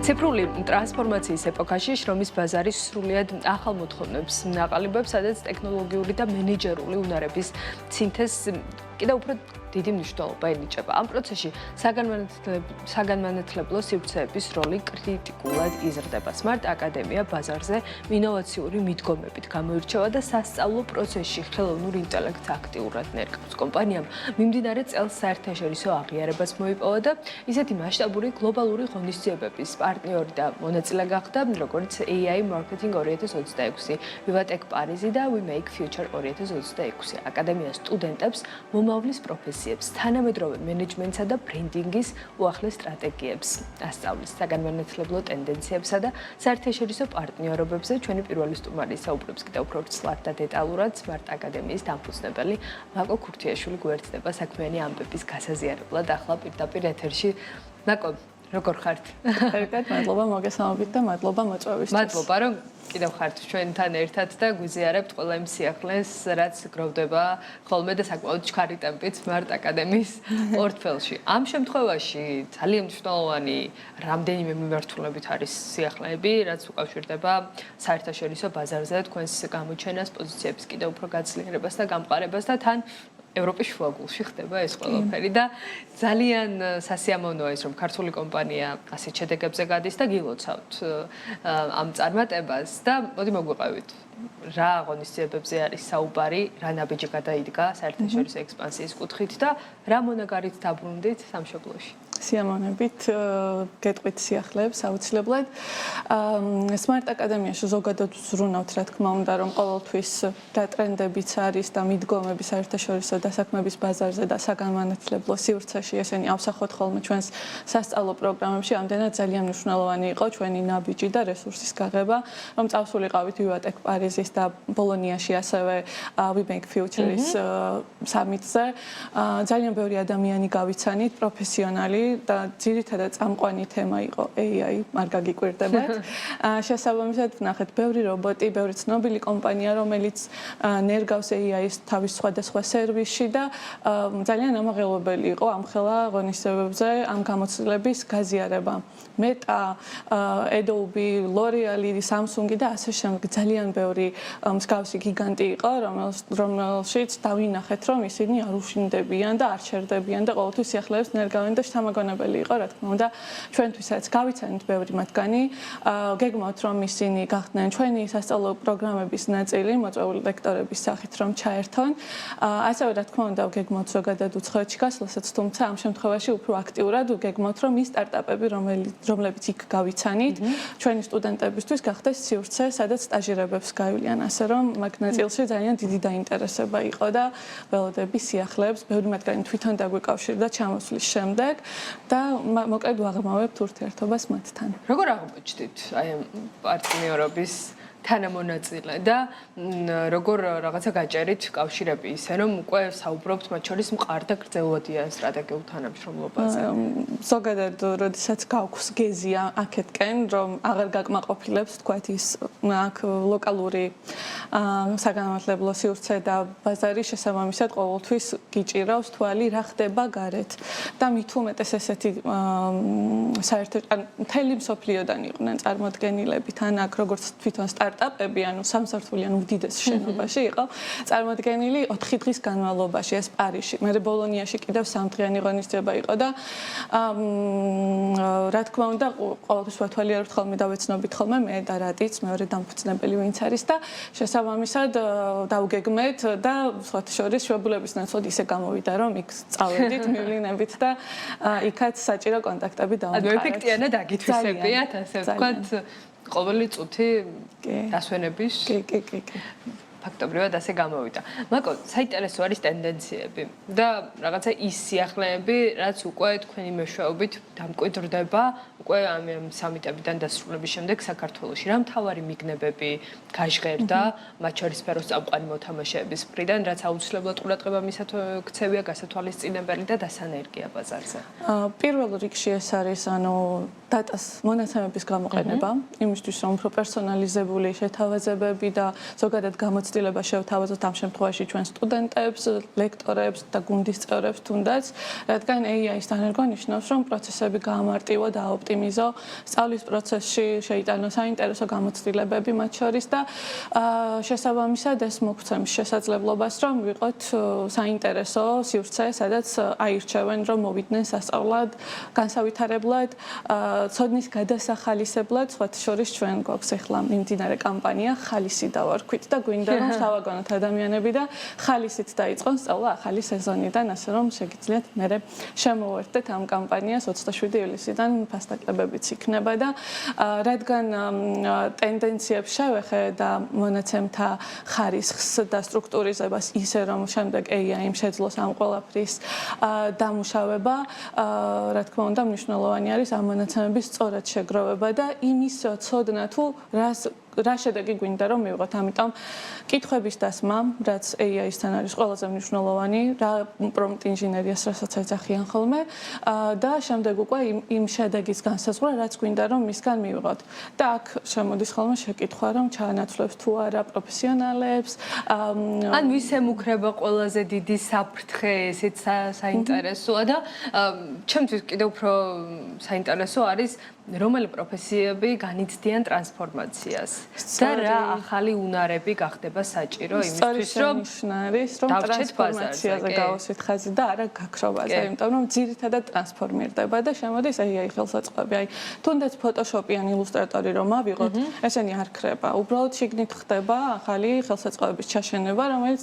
ციფრული ტრანსფორმაციის ეპოქაში შრომის ბაზარი სრულიად ახალ მოთხოვნებს აყალიბებს, სადაც ტექნოლოგიური და მენეჯერული უნარების სინთეზს კიდევ უფრო დიდი მნიშვნელობა ენიჭება. ამ პროცესში საგანმანათლებლო სივრცეების როლი კრიტიკულად იზრდება. Smart აკადემია ბაზარზე ინოვაციური მიდგომებით გამოირჩევა და სასწავლო პროცესში ხელოვნურ ინტელექტს აქტიურად ნერგავს. კომპანიამ მიმდინარე წელს საერთაშორისო აღიარებას მოიპოვა და ისეთი მასშტაბური გლობალური ღონისძიებების პარტნიორი და მონაწილე გახდა, როგორც AI Marketing 2026, Vivatech Paris და We Make Future 2026. აკადემია სტუდენტებს მომავლის პროფესიებს, თანამედროვე მენეჯმენტსა და ბრენდინგის უახლეს სტრატეგიებს ასწავლის. საგანმანათლებლო ტენდენციებსა და საერთაშორისო პარტნიორობებზე ჩვენი პირველი სტუმარი საუბრობს კიდევ უფრო ცლად და დეტალურად. Smart აკადემიის დამფუძნებელი მაკო ქურთიაშვილი გვერდდება საქმიანი ამბების გასაზიარებლად ახლა პირდაპირ ეთერში. მაკო, როგორ ხართ? კარგად, მადლობა მოგესალმებით და მადლობა მოწვევისთვის. მადლობა, რომ კიდევ ხართ ჩვენთან ერთად და გვიზიარებთ ყველა იმ სიახლეს, რაც გროვდება ხოლმე და საკმაოდ ჩქარი ტემპით Smart აკადემიის პორტფელში. ამ შემთხვევაში ძალიან მნიშვნელოვანი რამდენიმე მიმართულებით არის სიახლეები, რაც უკავშირდება საერთაშორისო ბაზარზე თქვენს გამოჩენას, პოზიციების კიდევ უფრო გაძლიერებას და გამყარებას და თან ევროპის შუაგულში ხდება ეს ყველაფერი და ძალიან სასიამოვნოა ის, რომ ქართული კომპანია ასეთ შედეგებზე გადის და გილოცავთ ამ წარმატებას და მოდი მოგვიყევით. რა ღონისძიებებზე არის საუბარი, რა ნაბიჯი გადაიდგა საერთაშორისო ექსპანსიის კუთხით და რა მონაგარით დაბრუნდით სამშობლოში? სიამოვნებით გეტყვით სიახლეებს აუცილებლად. Smart აკადემიაში ზოგადად ვზრუნავთ, რა თქმა უნდა, რომ ყოველთვის რა ტრენდებიც არის და მიდგომები საერთაშორისო დასაქმების ბაზარზე და საგანმანათლებლო სივრცეში ესენი ავსახოთ ხოლმე ჩვენს სასწავლო პროგრამებში. ამდენად ძალიან მნიშვნელოვანი იყო ჩვენი ნაბიჯი და რესურსის გაღება, რომ წავსულიყავით Vivatech Paris-ის და ბოლონიაში ასევე We Make Future-ის სამიტზე. ძალიან ბევრი ადამიანი გავიცანით, პროფესიონალი და ძირითადად წამყვანი თემა იყო AI, მარგა გიკვირდებათ. შესაბამისად ვნახეთ ბევრი რობოტი, ბევრი ცნობილი კომპანია, რომელიც ნერგავს AI-ს თავის სხვადასხვა სერვისში და ძალიან ამაღელვებელი იყო ამ ხელა ღონისძიებებზე ამ გამოცდილების გაზიარება. Meta, Adobe, L'Oreal, Samsung და ასე შემდეგ ძალიან ბევრი მსგავსი გიგანტი იყო, რომელშიც დავინახეთ, რომ ისინი არ უშინდებიან და არ ჩერდებიან და ყოველთვის სიახლეებს ნერგავენ და შთამაგონებელი იყო, რა თქმა უნდა, ჩვენთვისაც გავიცანით ბევრი მათგანი. გეგმავთ, რომ ისინი გახდნენ ჩვენი სასწავლო პროგრამების ნაწილი, მოწვეული ლექტორების სახით, რომ ჩაერთონ. ასევე, რა თქმა უნდა, გეგმავთ ზოგადად უცხოეთში გასვლასაც, თუმცა ამ შემთხვევაში უფრო აქტიურად გეგმავთ, რომ ის სტარტაპები, რომლებიც იქ გავიცანით, ჩვენი სტუდენტებისთვის გახდეს სივრცე, სადაც სტაჟირებებს გაივლიან, ასე რომ მაგ ნაწილში ძალიან დიდი დაინტერესება იყო და ველოდები სიახლეებს, ბევრი მათგანი თვითონ დაგვიკავშირდა ჩამოსვლის შემდეგ და მოკლედ ვაღრმავებთ ურთიერთობას მათთან. როგორ აღმოჩნდით აი ამ პარტნიორობის თანამონაწილე და როგორ რაღაცა გაჭერით კავშირები ისე რომ უკვე საუბრობთ მათ შორის მყარ და გრძელვადიან სტრატეგიულ თანამშრომლობაზე. ზოგადად, როდესაც გაქვს გეზია აქეთკენ, რომ აღარ გაკმაყოფილებს თქვათ ის აქ ლოკალური საგანმანათლებლო სივრცე და ბაზარი შესაბამისად ყოველთვის გიჭირავს თვალი რა ხდება გარეთ და მით უმეტეს ესეთი საერთოდ მთელი მსოფლიოდან იყვნენ წარმოდგენილები თან აქ როგორც თვითონ სტარტაპები, ანუ სამსართულიან უდიდეს შენობაში იყო წარმოდგენილი 4 დღის განმავლობაში ეს პარიზში. მე ბოლონიაში კიდევ 3 დღიანი ღონისძიება იყო და რა თქმა უნდა, ყოველთვის ვათვალიერებთ ხოლმე და ვეცნობით ხოლმე მე და რატიც მეორე დამფუძნებელი ვინც არის და შესაბამისად დავგეგმეთ და სხვათა შორის შვებულების ნაცვლად ისე გამოვიდა, რომ იქ წავედით მივლინებით და იქაც საჭირო კონტაქტები დავამყარეთ. ანუ ეფექტიანად აგითვისებიათ, ასე ვთქვათ, ყოველი წუთი დასვენების ფაქტობრივად ასე გამოვიდა. მაკო, საინტერესო არის ტენდენციები და რაღაცა ის სიახლეები, რაც უკვე თქვენი მეშვეობით დამკვიდრდება, უკვე ამ სამიტებიდან დასრულების შემდეგ საქართველოში. რა მთავარი მიგნებები გაჟღერდა, მათ შორის სფეროს წამყვანი მოთამაშეების მხრიდან, რაც აუცილებლად ყურადღება მისად ქცევია გასათვალისწინებელი და დასანერგია ბაზარზე. პირველ რიგში ეს არის, ანუ დატას მონაცემების გამოყენება, იმისთვის რომ უფრო პერსონალიზებული შეთავაზებები და ზოგადად გამოცდილებები გამოცდილება შევთავაზოთ ამ შემთხვევაში ჩვენ სტუდენტებს, ლექტორებს და გუნდის წევრებს თუნდაც, რადგან AI-ის დანერგვა ნიშნავს, რომ პროცესები გაამარტივო და აოპტიმიზო, სწავლის პროცესში შეიტანო საინტერესო გამოცდილებები მათ შორის და შესაბამისად ეს მოგცემს შესაძლებლობას, რომ ვიყოთ საინტერესო სივრცე, სადაც აირჩევენ, რომ მოვიდნენ სასწავლად, განსავითარებლად, ცოდნის გადასახალისებლად, სხვათა შორის ჩვენ გვაქვს ახლა მიმდინარე კამპანია ხალისი დავარქვით და გვინდა რომ შევაგონოთ ადამიანები და ხალისით დაიწყონ სწავლა ახალი სეზონიდან, ასე რომ შეგიძლიათ მერე შემოვერთდეთ ამ კამპანიას 27 ივლისიდან ფასტაკლებებიც იქნება და რადგან ტენდენციებს შევეხე და მონაცემთა ხარისხს და სტრუქტურიზებას ისე რომ შემდეგ AI-იმ შეძლოს ამ ყველაფრის დამუშავება, რა თქმა უნდა, მნიშვნელოვანი არის ამ მონაცემების სწორად შეგროვება და იმის ცოდნა თუ რა შედეგი გვინდა რომ მივიღოთ. ამიტომ კითხვების დასმა, რაც AI-ისთან არის ყველაზე მნიშვნელოვანი, რა პრომპტ ინჟინერიას რასაც ეძახიან ხოლმე და შემდეგ უკვე იმ შედეგის განსაზღვრა, რაც გვინდა რომ მისგან მივიღოთ. და აქ შემოდის ხოლმე შეკითხვა, რომ ჩაანაცვლებს თუ არა პროფესიონალებს, ან ვის ემუქრება ყველაზე დიდი საფრთხე, ესეც საინტერესოა და ჩემთვის კიდევ უფრო საინტერესო არის რომელი პროფესიები განიცდიან ტრანსფორმაციას და რა ახალი უნარები გახდება საჭირო იმისთვის, რომ ნიშნავს, რომ ტრანსფორმაციაზე გავუსვით ხაზი და არა გაქრობაზე, იმიტომ რომ ძირითადად ტრანსფორმირდება და შემოდის AI ხელსაწყოები. აი, თუნდაც Photoshop-ი ან Illustrator-ი რომ ავიღოთ, ესენი არ ქრება. უბრალოდ შიგნით ხდება ახალი ხელსაწყოების ჩაშენება, რომელიც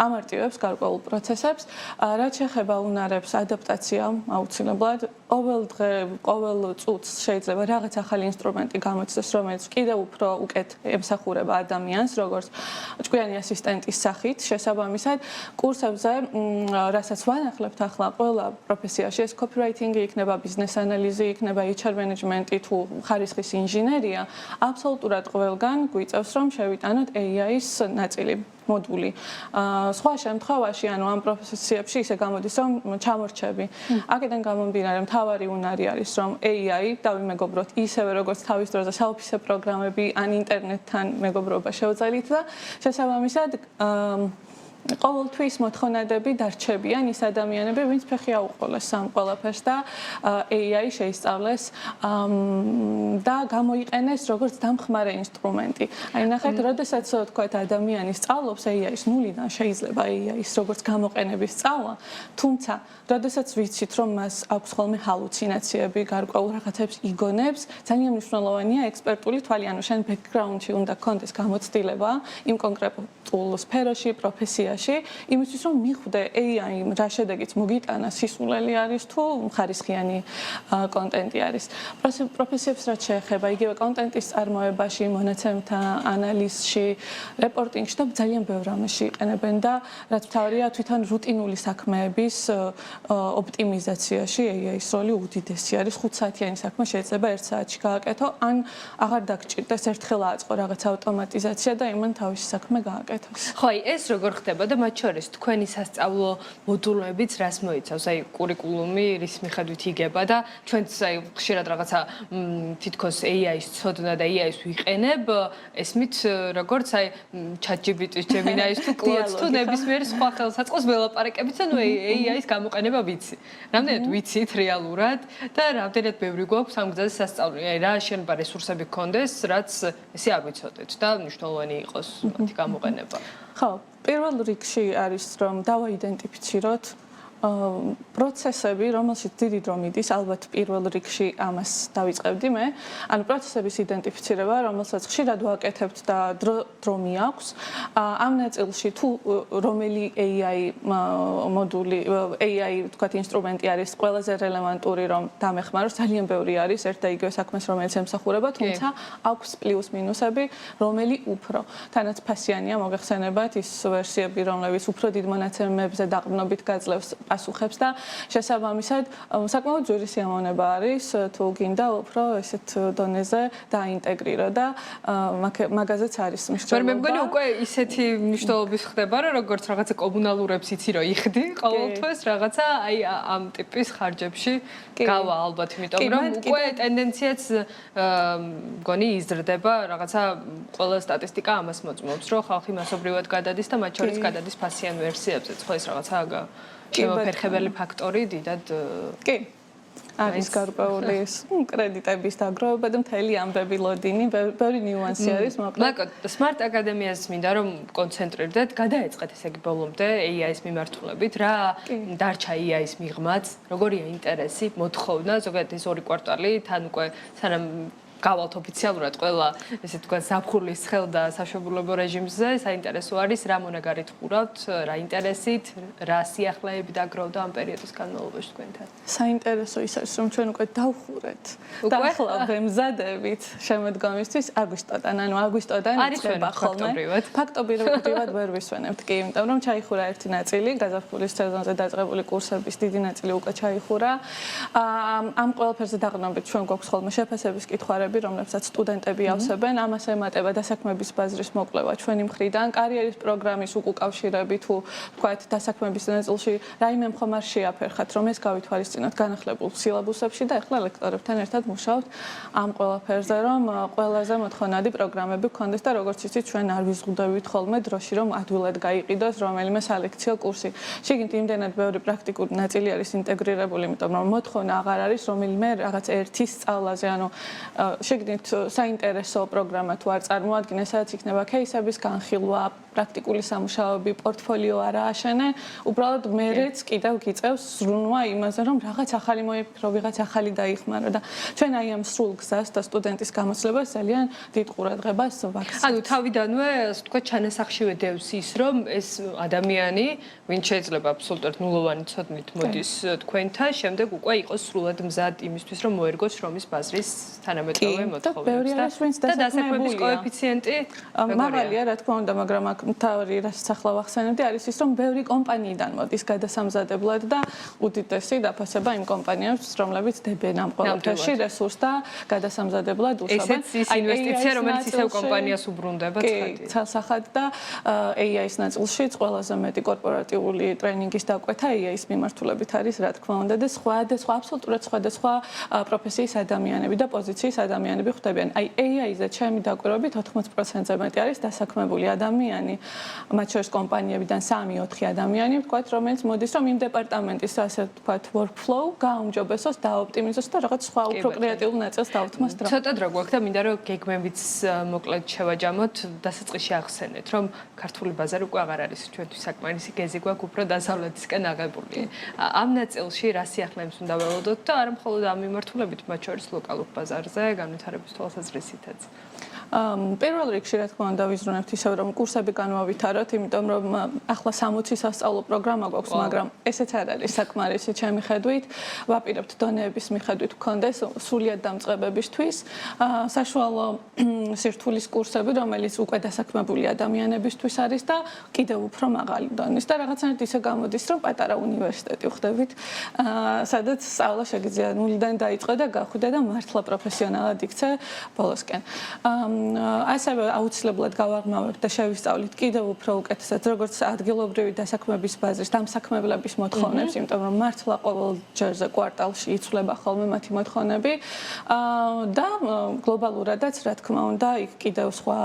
ამარტივებს გარკვეულ პროცესებს. რაც შეეხება უნარებს, ადაპტაცია აუცილებლად ყოველ დღე, ყოველ წუთს შეიძლება რაღაც ახალი ინსტრუმენტი გამოჩნდეს, რომელიც კიდევ უფრო უკეთ ემსახურება ადამიანს, როგორც ჭკვიანი ასისტენტის სახით. შესაბამისად, კურსებზე, რასაც ვანახლებთ ახლა ყველა პროფესიაში, ეს copywriting-ი იქნება, business analysis-ი იქნება, HR management-ი თუ ხარისხის ინჟინერია, აბსოლუტურად ყველგან გვიწევს, რომ შევიტანოთ AI-ის ნაწილი. მოდული. სხვა შემთხვევაში, ანუ ამ პროფესიებში ისე გამოდის, რომ ჩამორჩები. აქედან გამომდინარე, მთავარი უნარი არის, რომ AI დავიმეგობროთ ისევე, როგორც თავის დროზე საოფისე პროგრამები ან ინტერნეტთან მეგობრობა შევძალით და შესაბამისად ყოველთვის მოთხოვნადები დარჩებიან ის ადამიანები, ვინც ფეხი აუყოლეს ამ ყველაფერს და AI შეისწავლეს და გამოიყენეს როგორც დამხმარე ინსტრუმენტი. აი ნახეთ, როდესაც თქვათ ადამიანი სწავლობს AI-ს ნულიდან შეიძლება AI-ს როგორც გამოყენების სწავლა, თუმცა როდესაც ვიცით, რომ მას აქვს ხოლმე ჰალუცინაციები, გარკვეულ რაღაცებს იგონებს, ძალიან მნიშვნელოვანია ექსპერტული თვალი, ანუ შენ ბექგრაუნდში უნდა გქონდეს გამოცდილება იმ კონკრეტულ სფეროში, პროფესიაში, იმისთვის რომ მიხვდე AI რა შედეგიც მოგიტანა, სისულელი არის თუ ხარისხიანი კონტენტი არის. პროფესიებს რაც შეეხება, იგივე კონტენტის წარმოებაში, მონაცემთა ანალიზში, რეპორტინგში და ძალიან ბევრ რამეში იყენებენ და რაც მთავარია თვითონ რუტინული საქმეების ოპტიმიზაციაში AI-ის როლი უდიდესი არის. 5 საათიანი საქმე შეიძლება 1 საათში გააკეთო, ან აღარ დაგჭირდეს ერთხელ აწყო რაღაც ავტომატიზაცია და იმან თავისი საქმე გააკეთოს. ხო, ეს როგორ ხდება და მათ შორის თქვენი სასწავლო მოდულებიც რას მოიცავს? აი, კურიკულუმი რის მიხედვით იგება და ჩვენც აი ხშირად რაღაცა თითქოს AI-ის ცოდნა და AI-ს ვიყენებ, ესმით როგორც აი ChatGPT-ის, Gemini-ის თუ Claude-ს თუ ნებისმიერ სხვა ხელსაწყოს ველაპარაკებით და ნუ AI-ის გამოყენება ვიცი. რამდენად ვიცით რეალურად და რამდენად ბევრი გვაქვს ამ გზაზე სასწავლო. აი, რა შენბა რესურსები გქონდეს, რაც ესე აგვიცოდეთ და მნიშვნელოვანი იყოს მათი გამოყენება. ხო, პირველ რიგში არის რომ დავაიდენტიფიციროთ პროცესები, რომელშიც დიდი დრო მიდის, ალბათ პირველ რიგში ამას დავიწყებდი მე. ანუ პროცესების იდენტიფიცირება, რომელსაც ხშირად ვაკეთებთ და დრო მიაქვს. ამ ნაწილში თუ რომელი AI მოდული, AI თქვათ ინსტრუმენტი არის ყველაზე რელევანტური, რომ დამეხმაროს, ძალიან ბევრი არის ერთ და იგივე საქმეს, რომელიც ემსახურება, თუმცა აქვს პლუს მინუსები, რომელი უფრო. თანაც ფასიანია, მოგეხსენებათ ის ვერსიები, რომლებიც უფრო დიდ მონაცემებზე დაყრდნობით გაძლევს პასუხებს და შესაბამისად საკმაოდ ძვირი სიამოვნება არის თუ გინდა უფრო ესეთ დონეზე დაინტეგრირო და მაგაზეც არის მნიშვნელობა. მე მგონი უკვე ისეთი მნიშვნელობის ხდება, რომ როგორც რაღაცა კომუნალურებს იცი რომ იხდი ყოველთვის რაღაცა აი ამ ტიპის ხარჯებში გავა ალბათ, იმიტომ რომ უკვე ტენდენციაც მგონი იზრდება, რაღაცა ყველა სტატისტიკა ამას მოწმობს, რომ ხალხი მასობრივად გადადის და მათ შორის გადადის ფასიან ვერსიებზეც, ხო ეს რაღაცა შემოფერხებელი ფაქტორი დიდად კი არის გარკვეული კრედიტების დაგროვება და მთელი ამბები ლოდინი, ბევრი ნიუანსი არის, მოკლედ. მაგრამ Smart Academy-ას მინდა რომ კონცენტრირდეთ, გადაეწყეთ ესე იგი ბოლომდე AI-ის მიმართულებით, რა დარჩა AI-ის მიღმაც, როგორია ინტერესი, მოთხოვნა, ზოგადად ეს 2 კვარტალი, თან უკვე სანამ გავალთ ოფიციალურად ყველა ესე თქვა ზაფხულის ხელ და საშუალებო რეჟიმზე, საინტერესო არის რა მონაგარით ხურავთ, რა ინტერესით, რა სიახლეები დაგროვდა ამ პერიოდის განმავლობაში თქვენთან. საინტერესო ის არის რომ ჩვენ უკვე დავხურეთ და ახლა ვემზადებით შემოდგომისთვის აგვისტოდან, ანუ აგვისტოდან იწყება ხოლმე. ფაქტობრივად ვერ ვისვენებთ კი, იმიტომ რომ ჩაიხურა ერთი ნაწილი, გაზაფხულის სეზონზე დაწყებული კურსების დიდი ნაწილი უკვე ჩაიხურა. ამ ყველაფერზე დაყრდნობით ჩვენ გვაქვს ხოლმე შეფასების კითხვები, რომლებსაც სტუდენტები ავსებენ, ამას ემატება დასაქმების ბაზრის მოკვლევა ჩვენი მხრიდან, კარიერის პროგრამის უკავშირები თუ ვთქვათ დასაქმების ნაწილში რაიმე მხომ არ შეაფერხათ, რომ ეს გავითვალისწინოთ განახლებულ სილაბუსებში და ახლა ლექტორებთან ერთად მუშაობთ ამ ყველაფერზე, რომ ყველაზე მოთხოვნადი პროგრამები გქონდეს და როგორც იცით, ჩვენ არ ვიზღუდებით ხოლმე დროში, რომ ადვილად გაიყიდოს რომელიმე სალექციო კურსი. შეგინთ იმდენად ბევრი პრაქტიკული ნაწილი არის ინტეგრირებული, იმიტომ რომ მოთხოვნა აღარ არის რომელიმე რაღაც ერთის სწავლაზე, ანუ შეგდით საინტერესო პროგრამა თუ არ წარმოადგინე, სადაც იქნება кейსების განხილვა, პრაქტიკული სამუშაოები, პორტფოლიო არა აშენე, უბრალოდ მერეც კიდევ გიწევს ზრუნვა იმაზე, რომ რაღაც ახალი მოიფიქრო, ვიღაც ახალი დაიხმარო და ჩვენ აი ამ სრულ გზას და სტუდენტის გამოცდილებას ძალიან დიდ ყურადღებას ვაქცევთ. ანუ თავიდანვე, ასე ვთქვათ, ჩანასახშივე დევს ის, რომ ეს ადამიანი, ვინც შეიძლება აბსოლუტურად ნულოვანი ცოდნით მოდის თქვენთან, შემდეგ უკვე იყოს სრულად მზად იმისთვის, რომ მოერგოს შრომის ბაზრის თანამედროვე მოთხოვნებს და დასაქმების კოეფიციენტი მაღალია, რა თქმა უნდა, მაგრამ აქ მთავარი რასაც ახლა ვახსენებდი არის ის, რომ ბევრი კომპანიიდან მოდის გადასამზადებლად და უდიდესი დაფასება იმ კომპანიებს, რომლებიც დებენ ამ ყველაფერში რესურსს და გადასამზადებლად უშავენ. ესეც ის ინვესტიცია, რომელიც ისევ კომპანიას უბრუნდება ცხადია. ცალსახად და AI-ის ნაწილშიც ყველაზე მეტი კორპორატიული ტრენინგის დაკვეთა AI-ის მიმართულებით არის, რა თქმა უნდა, და სხვა აბსოლუტურად სხვა პროფესიის ადამიანები და პოზიციის ადამიანები ხვდებიან. აი AI-ზე ჩემი დაკვირვებით 80%-ზე მეტი არის დასაქმებული ადამიანი, მათ შორის კომპანიებიდან 3-4 ადამიანი, ვთქვათ, რომელიც მოდის, რომ იმ დეპარტამენტის, ასე ვთქვათ, workflow გააუმჯობესოს, დაოპტიმიზოს და რაღაც სხვა უფრო კრეატიულ ნაწილს დავთმოს დრო. ცოტა დრო გვაქვს და მინდა რომ გეგმებიც მოკლედ შევაჯამოთ, დასაწყისში ახსენეთ, რომ ქართული ბაზარი უკვე აღარ არის ჩვენთვის საკმარისი გეზი გვაქვს უფრო დასავლეთისკენ აღებული. ამ ნაწილში რა სიახლეებს უნდა ველოდოთ და არა მხოლოდ ამ მიმართულებით, მათ შორის ლოკალურ ბაზარზე განვითარების თვალსაზრისითაც. პირველ რიგში რა თქმა უნდა ვიზრუნებთ ისევ რომ კურსები განვავითაროთ, იმიტომ რომ ახლა 60 სასწავლო პროგრამა გვაქვს, მაგრამ ესეც არ არის საკმარისი ჩემი ხედვით. ვაპირებთ დონეების მიხედვით გქონდეს სრულიად დამწყებებისთვის საშუალო სირთულის კურსები, რომელიც უკვე დასაქმებული ადამიანებისთვის არის და კიდევ უფრო მაღალი დონის და რაღაცნაირად ისე გამოდის, რომ პატარა უნივერსიტეტი ვხდებით, სადაც სწავლა შეგიძლია ნულიდან დაიწყო და გახვიდე და მართლა პროფესიონალად იქცე ბოლოსკენ. ასევე აუცილებლად გავაღმავებთ და შევისწავლით კიდევ უფრო უკეთესად, როგორც ადგილობრივი დასაქმების ბაზრის დამსაქმებლების მოთხოვნებს, იმიტომ რომ მართლა ყოველ ჯერზე კვარტალში იცვლება ხოლმე მათი მოთხოვნები და გლობალურადაც, რა თქმა უნდა, იქ კიდევ სხვა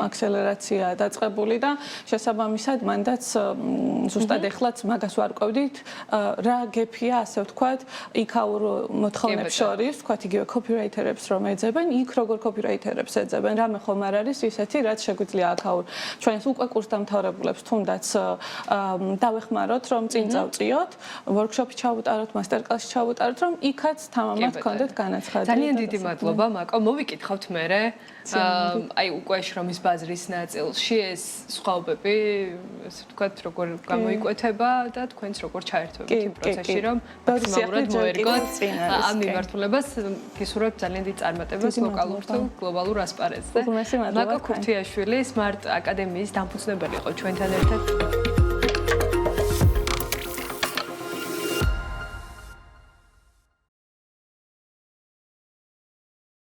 აქსელერაციაა დაწყებული და შესაბამისად მანდაც ზუსტად ეხლაც მაგას ვარკვევდით, რა გეფია, ასე ვთქვათ, იქაურ მოთხოვნებს შორის, ვთქვათ, იგივე კოპირაიტერებს რომ ეძებენ, იქ როგორ კოპირაიტერებს ეძებენ, რამე ხომ არ არის ისეთი, რაც შეგვიძლია აქაურ ჩვენს უკვე კურსდამთავრებულებს თუნდაც დავეხმაროთ, რომ წინ წავწიოთ, ვორქშოპი ჩავუტაროთ, მასტერკლასი ჩავუტაროთ, რომ იქაც თამამად გქონდეთ განაცხადი. ძალიან დიდი მადლობა, მაკო, მოვიკითხავთ მერე. აი უკვე შრომის ბაზრის ნაწილში ეს სხვაობები, ასე ვთქვათ, როგორ გამოიკვეთება და თქვენც როგორ ჩაერთვებით იმ პროცესში, რომ მაქსიმალურად მოერგოთ ამ მიმართულებას. გისურვებთ ძალიან დიდ წარმატებას ლოკალურ თუ გლობალურ ასპარეზზე. მაკო ქურთიაშვილი Smart Academy-ის დამფუძნებელი იყო ჩვენთან ერთად.